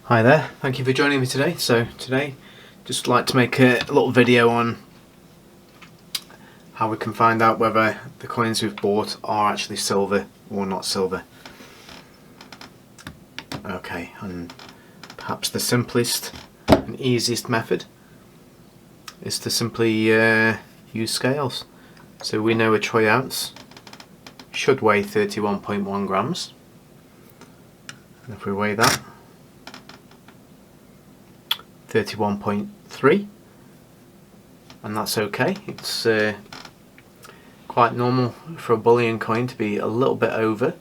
Hi there, thank you for joining me today. So today, just like to make a little video on how we can find out whether the coins we've bought are actually silver or not silver. Okay, and perhaps the simplest and easiest method is to simply use scales. So we know a troy ounce should weigh 31.1 grams. And if we weigh that, 31.3, and that's okay. It's quite normal for a bullion coin to be a little bit over,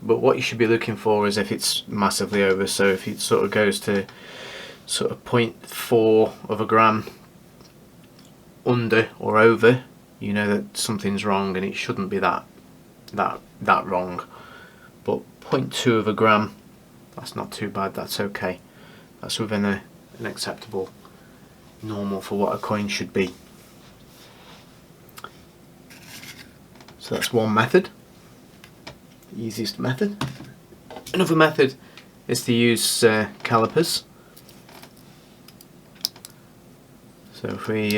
but what you should be looking for is if it's massively over. So if it sort of goes to sort of 0.4 of a gram under or over, you know that something's wrong, and it shouldn't be that wrong. But 0.2 of a gram, that's not too bad, that's okay. That's within an acceptable normal for what a coin should be. So that's one method, the easiest method. Another method is to use calipers. So if we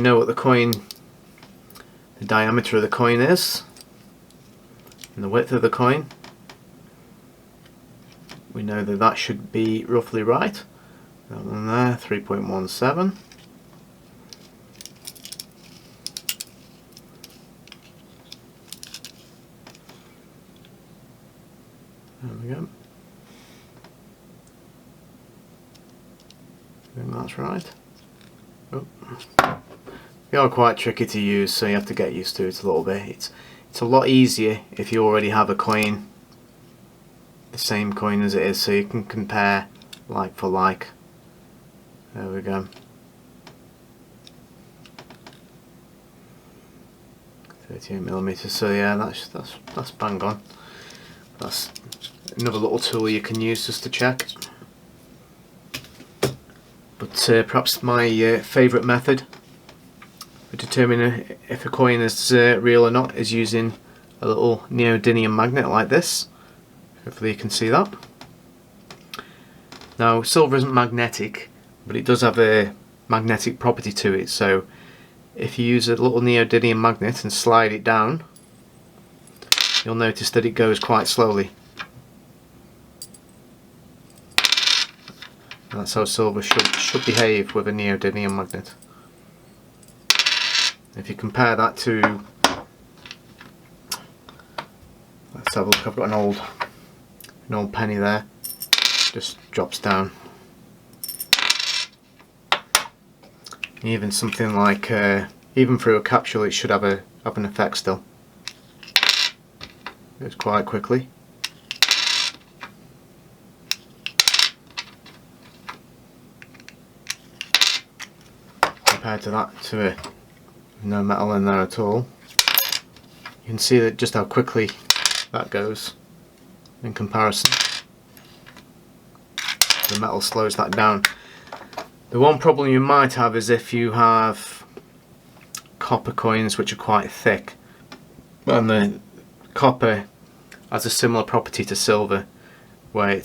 know what the diameter of the coin is and the width of the coin, we know that that should be roughly right. That one there, 3.17. There we go. I think that's right. Oh. They are quite tricky to use, so you have to get used to it a little bit. It's a lot easier if you already have a coin, the same coin as it is, so you can compare like for like. There we go. 38mm. So yeah, that's bang on. That's another little tool you can use just to check. But perhaps my favourite method for determining if a coin is real or not is using a little neodymium magnet like this. Hopefully you can see that. Now, silver isn't magnetic, but it does have a magnetic property to it, so if you use a little neodymium magnet and slide it down, you'll notice that it goes quite slowly. And that's how silver should behave with a neodymium magnet. If you compare that to, let's have a look, I've got an old penny there, just drops down. Even something like, even through a capsule, it should have an effect still. Goes quite quickly. Compared to that, to no metal in there at all, you can see that just how quickly that goes in comparison. The metal slows that down. The one problem you might have is if you have copper coins which are quite thick, and the copper has a similar property to silver where you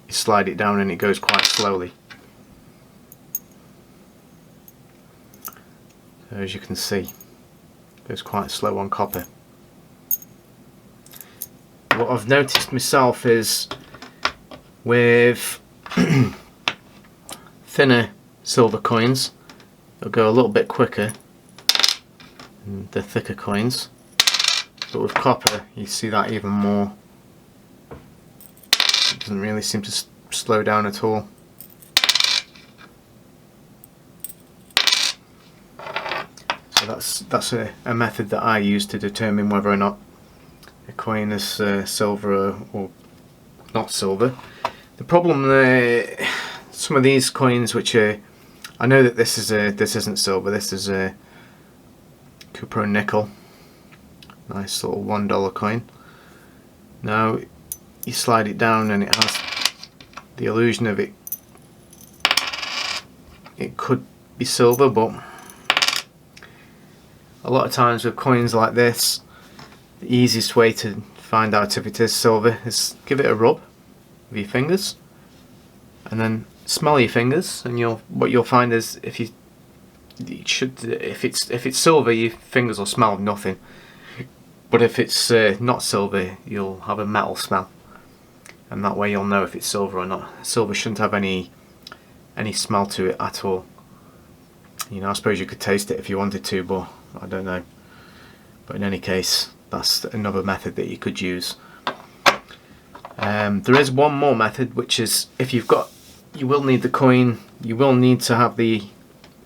slide it down and it goes quite slowly. So as you can see, it goes quite slow on copper. What I've noticed myself is with thinner silver coins, it'll go a little bit quicker than the thicker coins, but with copper you see that even more. It doesn't really seem to slow down at all. So that's a method that I use to determine whether or not a coin is silver or not silver. The problem some of these coins which are, I know that this isn't silver, this is a copper and nickel, nice little $1 coin. Now you slide it down and it has the illusion of it could be silver, but a lot of times with coins like this, the easiest way to find out if it is silver is give it a rub. with your fingers, and then smell your fingers, and what you'll find is if it's silver, your fingers will smell of nothing. But if it's not silver, you'll have a metal smell, and that way you'll know if it's silver or not. Silver shouldn't have any smell to it at all. You know, I suppose you could taste it if you wanted to, but I don't know. But in any case, that's another method that you could use. There is one more method, which is if you will need the coin. You will need to have the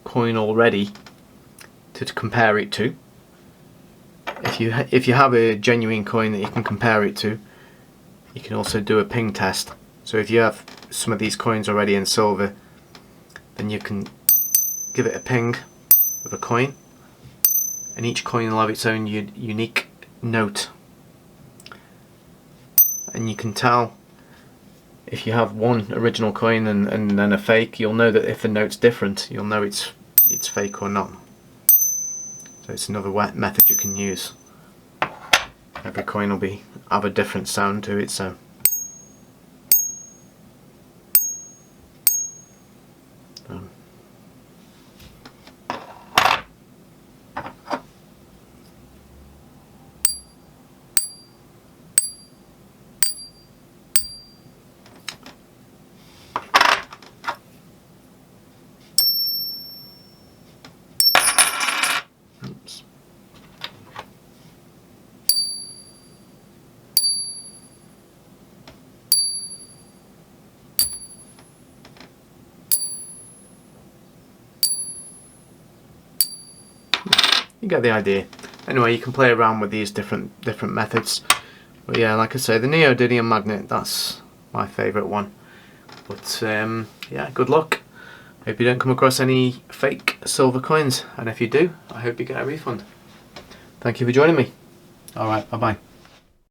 coin already to compare it to. If you have a genuine coin that you can compare it to, you can also do a ping test. So if you have some of these coins already in silver, then you can give it a ping with a coin, and each coin will have its own unique note. And you can tell if you have one original coin and then a fake, you'll know that if the note's different, you'll know it's fake or not. So it's another method you can use. Every coin will have a different sound to it, so. Oops. You get the idea. Anyway, you can play around with these different methods. But yeah, like I say, the neodymium magnet, that's my favourite one. But yeah, good luck. Hope you don't come across any fake silver coins, and if you do, I hope you get a refund. Thank you for joining me. Alright, bye bye.